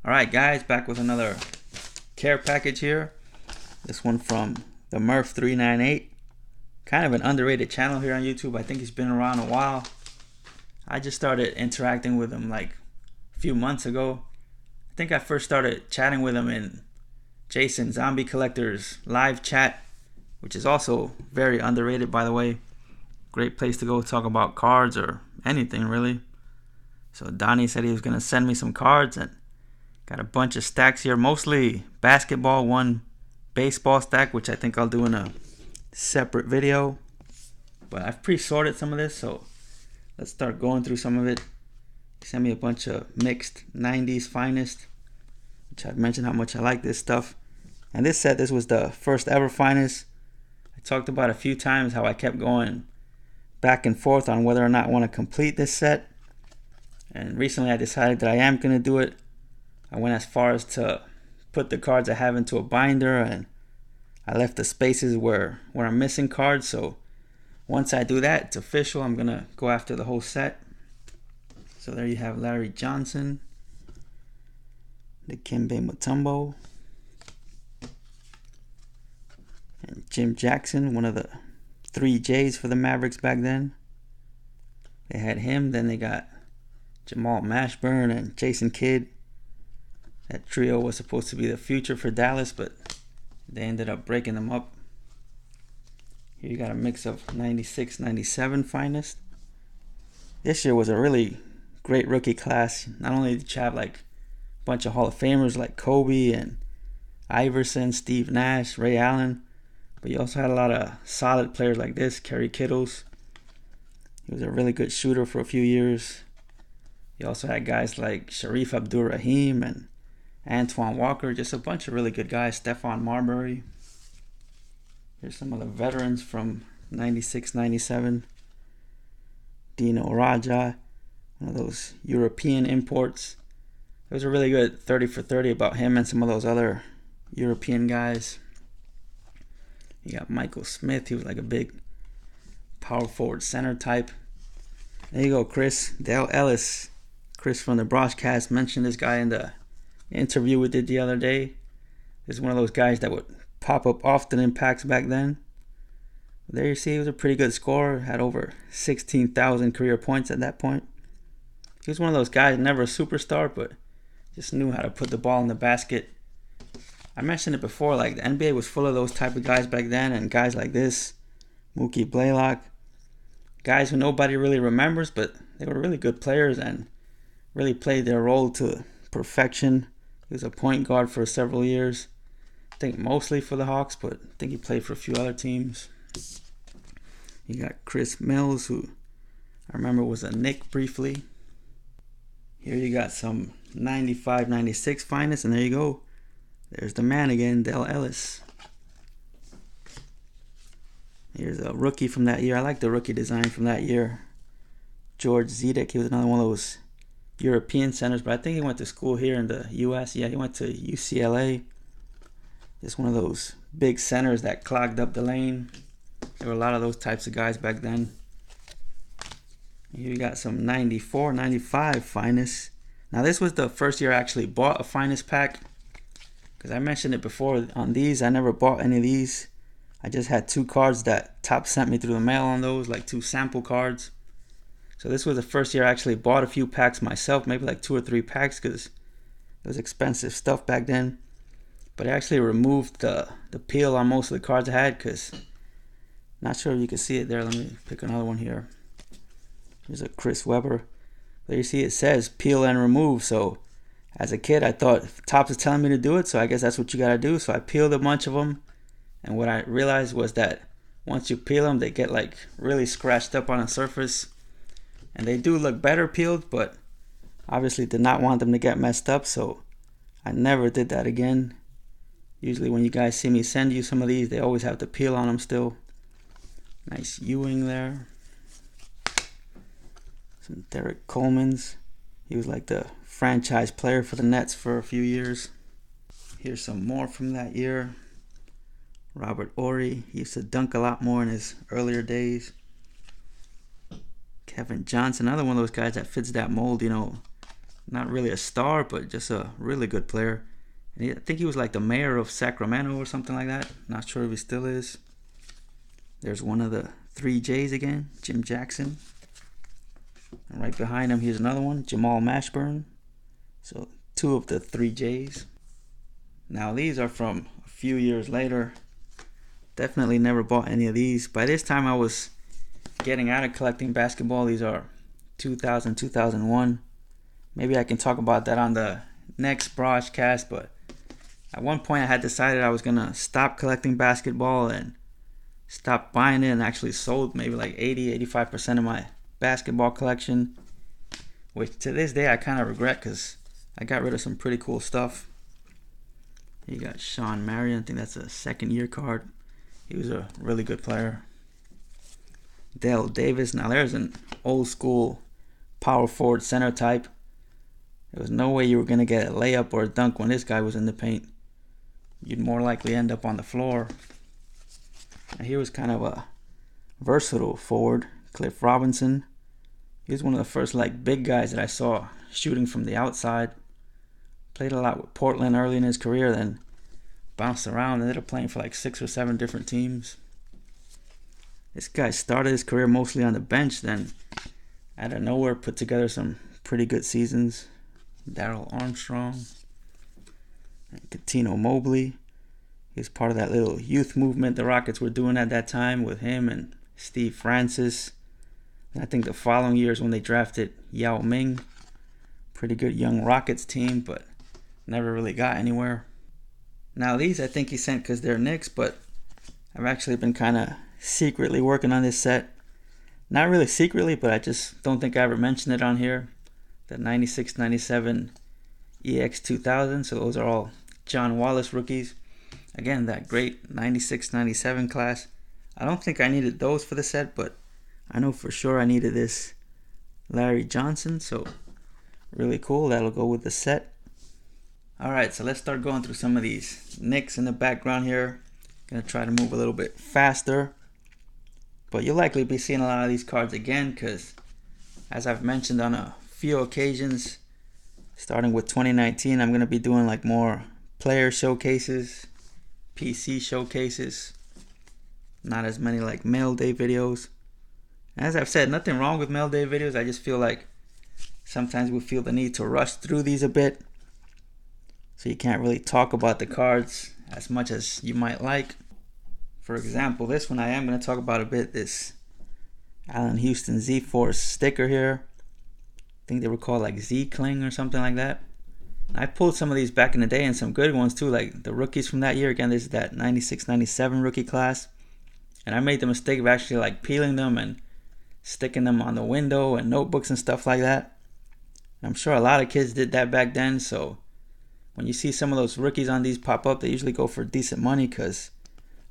Alright guys, back with another care package here. This one from TheMurph398. Kind of an underrated channel here on YouTube. I think he's been around a while. I just started interacting with him like a few months ago. I think I first started chatting with him in Jason Zombie Collector's live chat, which is also very underrated, by the way. Great place to go talk about cards or anything really. So Donnie said he was going to send me some cards, and got a bunch of stacks here, mostly basketball, one baseball stack, which I think I'll do in a separate video. But I've pre-sorted some of this, so let's start going through some of it. He sent me a bunch of mixed 90s finest, which I've mentioned how much I like this stuff. And this set, this was the first ever finest. I talked about a few times how I kept going back and forth on whether or not I want to complete this set. And recently I decided that I am going to do it. I went as far as to put the cards I have into a binder, and I left the spaces where I'm missing cards. So once I do that, it's official. I'm going to go after the whole set. So there you have Larry Johnson, Dikembe Mutombo, and Jim Jackson, one of the 3 J's for the Mavericks back then. They had him, then they got Jamal Mashburn and Jason Kidd. That trio was supposed to be the future for Dallas, but they ended up breaking them up. Here you got a mix of 96, 97 finest. This year was a really great rookie class. Not only did you have like a bunch of Hall of Famers like Kobe and Iverson, Steve Nash, Ray Allen, but you also had a lot of solid players like this, Kerry Kittles. He was a really good shooter for a few years. You also had guys like Sharif Abdur-Rahim and Antoine Walker, just a bunch of really good guys. Stephon Marbury. Here's some of the veterans from 96, 97. Dino Raja, one of those European imports. There was a really good 30 for 30 about him and some of those other European guys. You got Michael Smith. He was like a big power forward center type. There you go, Chris. Dale Ellis. Chris from the broadcast mentioned this guy in the interview we did the other day. This is one of those guys that would pop up often in packs back then. There you see, he was a pretty good scorer. Had over 16,000 career points at that point. He was one of those guys, never a superstar, but just knew how to put the ball in the basket. I mentioned it before, like the NBA was full of those type of guys back then, and guys like this, Mookie Blaylock, guys who nobody really remembers, but they were really good players and really played their role to perfection. He was a point guard for several years. I think mostly for the Hawks, but I think he played for a few other teams. You got Chris Mills, who I remember was a Knick briefly. Here you got some 95, 96 finest, and there you go. There's the man again, Dale Ellis. Here's a rookie from that year. I like the rookie design from that year. George Zedek, he was another one of those European centers, but I think he went to school here in the US. Yeah, he went to UCLA. Just one of those big centers that clogged up the lane. There were a lot of those types of guys back then. Here you got some 94, 95 finest. Now this was the first year I actually bought a finest pack, because I mentioned it before on these. I never bought any of these. I just had 2 cards that Top sent me through the mail on those, like 2 sample cards. So this was the first year I actually bought a few packs myself, maybe like 2 or 3 packs, because it was expensive stuff back then. But I actually removed the peel on most of the cards I had, because not sure if you can see it there. Let me pick another one here. Here's a Chris Webber. There you see it says peel and remove. So as a kid I thought Topps is telling me to do it, so I guess that's what you gotta do. So I peeled a bunch of them, and what I realized was that once you peel them, they get like really scratched up on the surface. And they do look better peeled, but obviously did not want them to get messed up, so I never did that again. Usually when you guys see me send you some of these, they always have to peel on them still. Nice Ewing there. Some Derek Coleman's. He was like the franchise player for the Nets for a few years. Here's some more from that year. Robert Horry. He used to dunk a lot more in his earlier days. Kevin Johnson, another one of those guys that fits that mold, you know. Not really a star, but just a really good player. And I think he was like the mayor of Sacramento or something like that. Not sure if he still is. There's one of the 3 J's again, Jim Jackson. And right behind him, here's another one, Jamal Mashburn. So 2 of the 3 J's. Now these are from a few years later. Definitely never bought any of these. By this time I was getting out of collecting basketball. These are 2000, 2001. Maybe I can talk about that on the next broadcast, but at one point I had decided I was going to stop collecting basketball and stop buying it, and actually sold maybe like 80-85% of my basketball collection, which to this day I kind of regret because I got rid of some pretty cool stuff. You got Sean Marion. I think that's a 2nd year card. He was a really good player. Dale Davis. Now there's an old school power forward center type. There was no way you were going to get a layup or a dunk when this guy was in the paint. You'd more likely end up on the floor. Now he was kind of a versatile forward. Cliff Robinson. He was one of the first like big guys that I saw shooting from the outside. Played a lot with Portland early in his career, then bounced around, ended up playing for like 6 or 7 different teams. This guy started his career mostly on the bench, then out of nowhere put together some pretty good seasons. Darrell Armstrong. And Cuttino Mobley. He was part of that little youth movement the Rockets were doing at that time with him and Steve Francis. And I think the following years when they drafted Yao Ming. Pretty good young Rockets team, but never really got anywhere. Now these I think he sent because they're Knicks, but I've actually been kind of secretly working on this set. Not really secretly, but I just don't think I ever mentioned it on here. The 96-97 EX2000, so those are all John Wallace rookies. Again, that great 96-97 class. I don't think I needed those for the set, but I know for sure I needed this Larry Johnson, so really cool. That'll go with the set. Alright, so let's start going through some of these Knicks in the background here. Gonna try to move a little bit faster. But you'll likely be seeing a lot of these cards again because, as I've mentioned on a few occasions, starting with 2019, I'm gonna be doing like more player showcases, PC showcases. Not as many like mail day videos. As I've said, nothing wrong with mail day videos. I just feel like sometimes we feel the need to rush through these a bit. So you can't really talk about the cards as much as you might like. For example, this one I am going to talk about a bit. This Allen Houston Z-Force sticker here. I think they were called like Z-Cling or something like that. I pulled some of these back in the day and some good ones too, like the rookies from that year. Again, this is that 96-97 rookie class. And I made the mistake of actually like peeling them and sticking them on the window and notebooks and stuff like that. I'm sure a lot of kids did that back then, so when you see some of those rookies on these pop up, they usually go for decent money because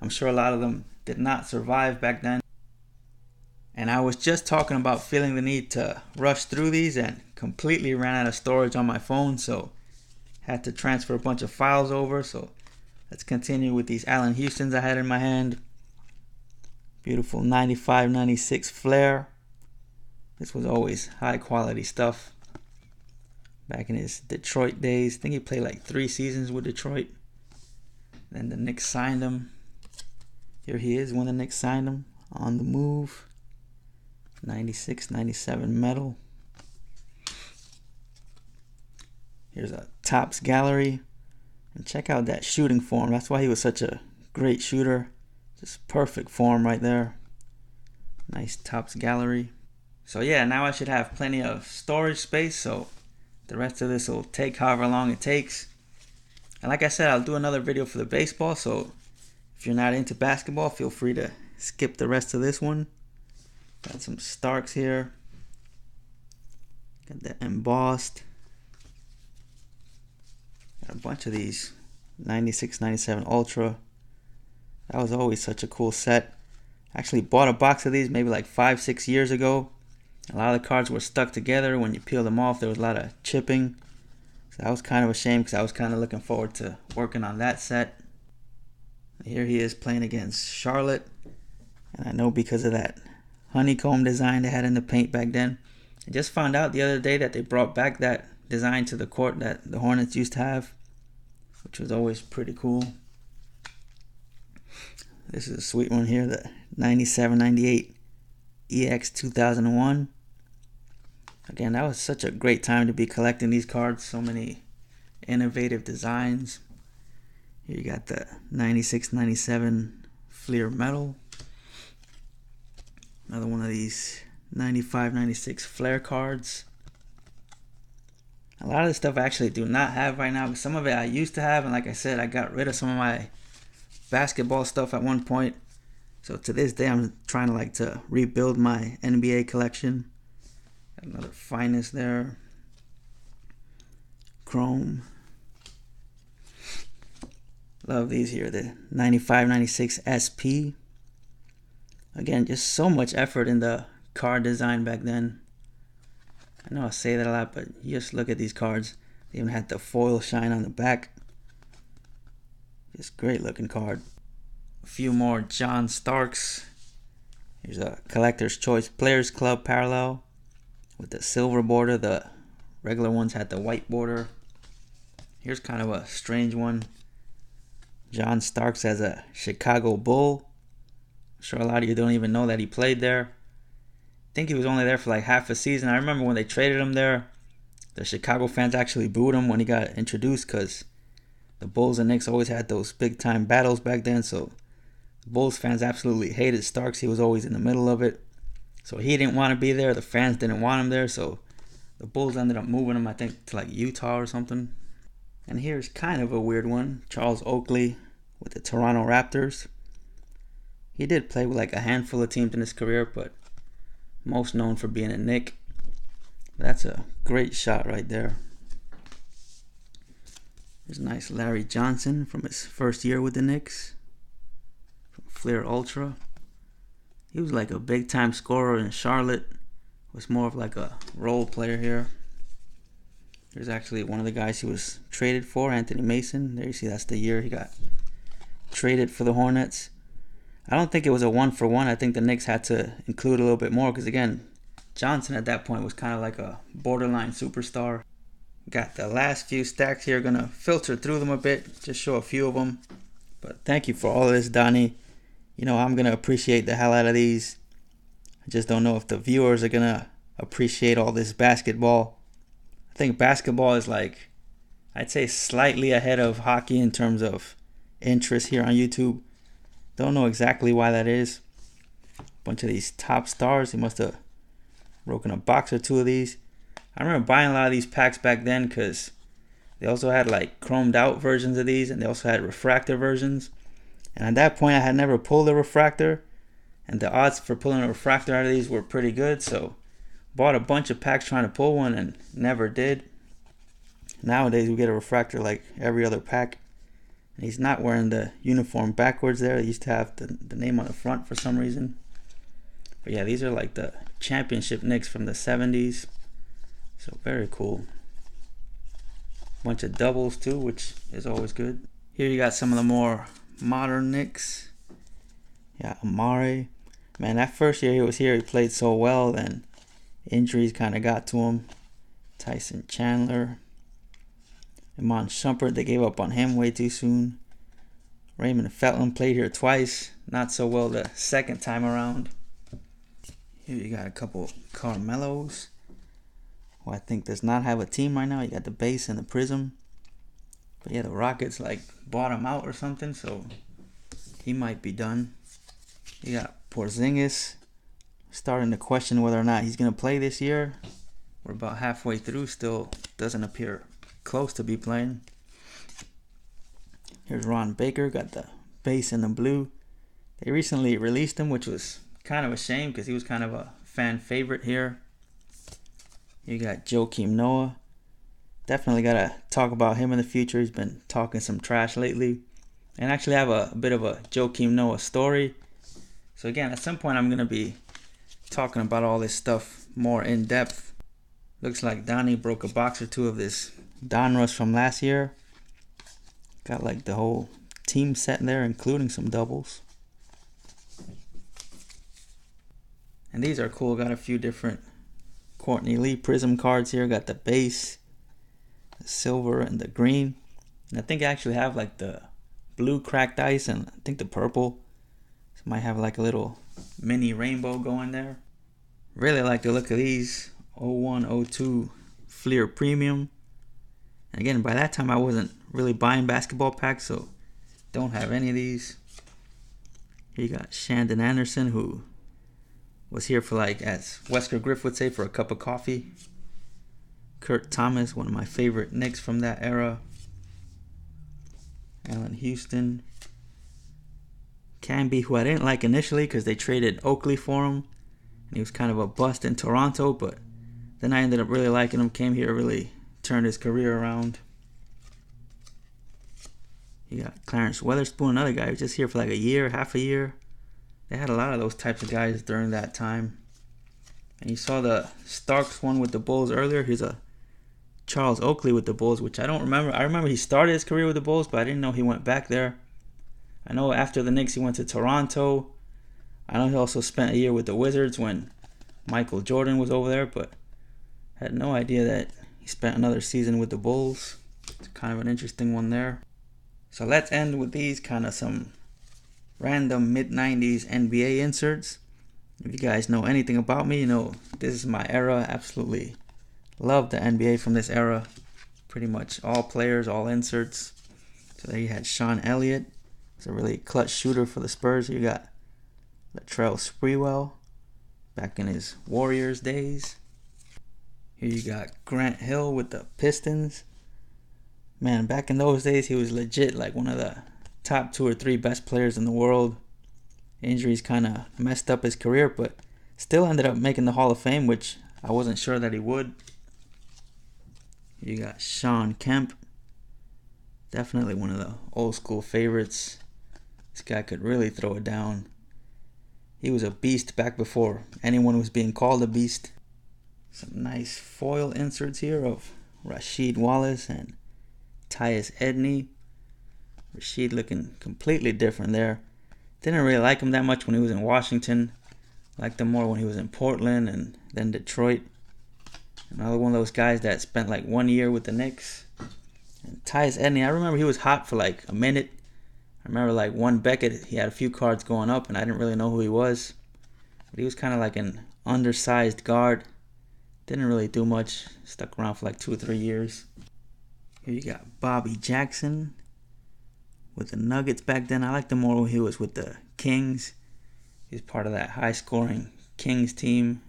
I'm sure a lot of them did not survive back then. And I was just talking about feeling the need to rush through these and completely ran out of storage on my phone, so had to transfer a bunch of files over. So let's continue with these Allen Houstons I had in my hand. Beautiful 95-96 flare. This was always high quality stuff. Back in his Detroit days. I think he played like 3 seasons with Detroit. Then the Knicks signed him. Here he is when the Knicks signed him. On the move. 96-97 metal. Here's a Topps gallery. And check out that shooting form. That's why he was such a great shooter. Just perfect form right there. Nice Topps gallery. So yeah, now I should have plenty of storage space, so the rest of this will take however long it takes. And like I said, I'll do another video for the baseball, so if you're not into basketball, feel free to skip the rest of this one. Got some Starks here. Got that embossed. Got a bunch of these 96-97 Ultra. That was always such a cool set. Actually bought a box of these maybe like 5-6 years ago. A lot of the cards were stuck together. When you peeled them off, there was a lot of chipping. So that was kind of a shame because I was kind of looking forward to working on that set. Here he is playing against Charlotte. And I know because of that honeycomb design they had in the paint back then. I just found out the other day that they brought back that design to the court that the Hornets used to have, which was always pretty cool. This is a sweet one here, the 97-98 EX 2001. Again, that was such a great time to be collecting these cards. So many innovative designs. Here you got the 96-97 Fleer Metal. Another one of these 95-96 Flair cards. A lot of this stuff I actually do not have right now, but some of it I used to have, and like I said, I got rid of some of my basketball stuff at one point. So to this day, I'm trying to rebuild my NBA collection. Got another Finest there. Chrome. Love these here, the 95-96 SP. Again, just so much effort in the card design back then. I know I say that a lot, but you just look at these cards. They even had the foil shine on the back. Just great looking card. A few more John Starks. Here's a Collector's Choice Players Club parallel with the silver border. The regular ones had the white border. Here's kind of a strange one. John Starks as a Chicago Bull. I'm sure a lot of you don't even know that he played there. I think he was only there for like half a season. I remember when they traded him there, the Chicago fans actually booed him when he got introduced because the Bulls and Knicks always had those big time battles back then. So the Bulls fans absolutely hated Starks. He was always in the middle of it. So he didn't want to be there. The fans didn't want him there. So the Bulls ended up moving him, I think, to like Utah or something. And here's kind of a weird one. Charles Oakley with the Toronto Raptors. He did play with like a handful of teams in his career, but most known for being a Knick. That's a great shot right there. There's a nice Larry Johnson from his first year with the Knicks. From Fleer Ultra. He was like a big time scorer in Charlotte. Was more of like a role player here. There's actually one of the guys he was traded for, Anthony Mason. There you see that's the year he got traded for the Hornets. I don't think it was a 1-for-1. I think the Knicks had to include a little bit more because, again, Johnson at that point was kind of like a borderline superstar. Got the last few stacks here. Going to filter through them a bit. Just show a few of them. But thank you for all of this, Donnie. You know, I'm going to appreciate the hell out of these. I just don't know if the viewers are going to appreciate all this basketball. I think basketball is like, I'd say slightly ahead of hockey in terms of interest here on YouTube. Don't know exactly why that is. Bunch of these top stars. He must have broken a box or two of these. I remember buying a lot of these packs back then because they also had like chromed out versions of these, and they also had refractor versions. And at that point, I had never pulled a refractor, and the odds for pulling a refractor out of these were pretty good. So bought a bunch of packs trying to pull one and never did. Nowadays, we get a refractor like every other pack. And he's not wearing the uniform backwards there. They used to have the name on the front for some reason. But yeah, these are like the championship Knicks from the 70s. So very cool. Bunch of doubles too, which is always good. Here you got some of the more modern Knicks. Yeah, Amare. Man, that first year he was here, he played so well. Then injuries kind of got to him. Tyson Chandler. Iman Shumpert, they gave up on him way too soon. Raymond Felton played here twice. Not so well the second time around. Here you got a couple Carmelos, who I think does not have a team right now. You got the base and the prism. But yeah, the Rockets like bought him out or something, so he might be done. You got Porzingis. Starting to question whether or not he's going to play this year. We're about halfway through, still doesn't appear close to be playing. Here's Ron Baker, got the base in the blue. They recently released him, which was kind of a shame because he was kind of a fan favorite here. You got Joakim Noah. Definitely got to talk about him in the future. He's been talking some trash lately. And actually have a bit of a Joakim Noah story. So again, at some point I'm going to be talking about all this stuff more in depth. Looks like Donnie broke a box or two of this Donruss from last year. Got like the whole team set in there, including some doubles. And these are cool. Got a few different Courtney Lee Prism cards here. Got the base. the silver and the green. And I think I actually have like the blue cracked ice and I think the purple. So might have like a little mini rainbow going there. Really like the look of these 01-02 Fleer Premium. And again, by that time I wasn't really buying basketball packs, so don't have any of these. Here you got Shandon Anderson, who was here for, like, as Wesker Griff would say, for a cup of coffee. Kurt Thomas, one of my favorite Knicks from that era. Allen Houston. Camby, who I didn't like initially because they traded Oakley for him. And he was kind of a bust in Toronto, but then I ended up really liking him. Came here, really turned his career around. You got Clarence Weatherspoon, another guy who was just here for like a year, half a year. They had a lot of those types of guys during that time. And you saw the Starks one with the Bulls earlier. Here's a Charles Oakley with the Bulls, which I don't remember. I remember he started his career with the Bulls, but I didn't know he went back there. I know after the Knicks he went to Toronto. I know he also spent a year with the Wizards when Michael Jordan was over there, but I had no idea that he spent another season with the Bulls. It's kind of an interesting one there. So let's end with these kind of some random mid-90s NBA inserts. If you guys know anything about me, you know this is my era. Absolutely love the NBA from this era. Pretty much all players, all inserts. So there you had Sean Elliott. He's a really clutch shooter for the Spurs. You got Latrell Sprewell back in his Warriors days. Here you got Grant Hill with the Pistons. Man, back in those days, he was legit like one of the top 2 or 3 best players in the world. Injuries kind of messed up his career, but still ended up making the Hall of Fame, which I wasn't sure that he would. You got Sean Kemp. Definitely one of the old school favorites. This guy could really throw it down. He was a beast back before anyone was being called a beast. Some nice foil inserts here of Rasheed Wallace and Tyus Edney. Rasheed looking completely different there. Didn't really like him that much when he was in Washington. Liked him more when he was in Portland and then Detroit. Another one of those guys that spent like 1 year with the Knicks. And Tyus Edney, I remember he was hot for like a minute. I remember like one Beckett, he had a few cards going up and I didn't really know who he was. But he was kind of like an undersized guard. Didn't really do much. Stuck around for like 2 or 3 years. Here you got Bobby Jackson with the Nuggets back then. I liked him more when he was with the Kings. He was part of that high-scoring Kings team.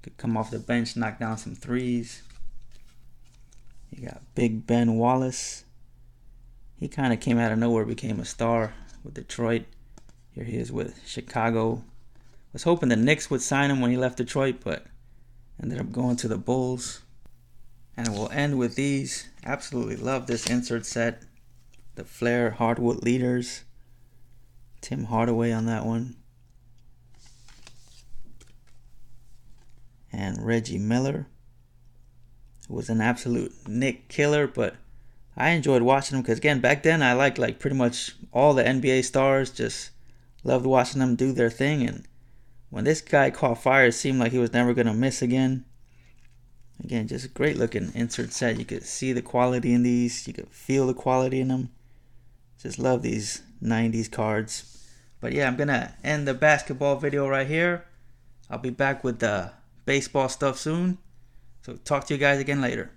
Could come off the bench, knock down some threes. You got Big Ben Wallace. He kind of came out of nowhere, became a star with Detroit. Here he is with Chicago. Was hoping the Knicks would sign him when he left Detroit, but ended up going to the Bulls. And we'll end with these. Absolutely love this insert set. The Flair Hardwood Leaders. Tim Hardaway on that one. And Reggie Miller. It was an absolute Knick killer, but I enjoyed watching him because, again, back then I liked like pretty much all the NBA stars. Just loved watching them do their thing. And when this guy caught fire, it seemed like he was never going to miss again. Again, just a great looking insert set. You could see the quality in these. You could feel the quality in them. Just love these 90s cards. But yeah, I'm going to end the basketball video right here. I'll be back with the baseball stuff soon. So talk to you guys again later.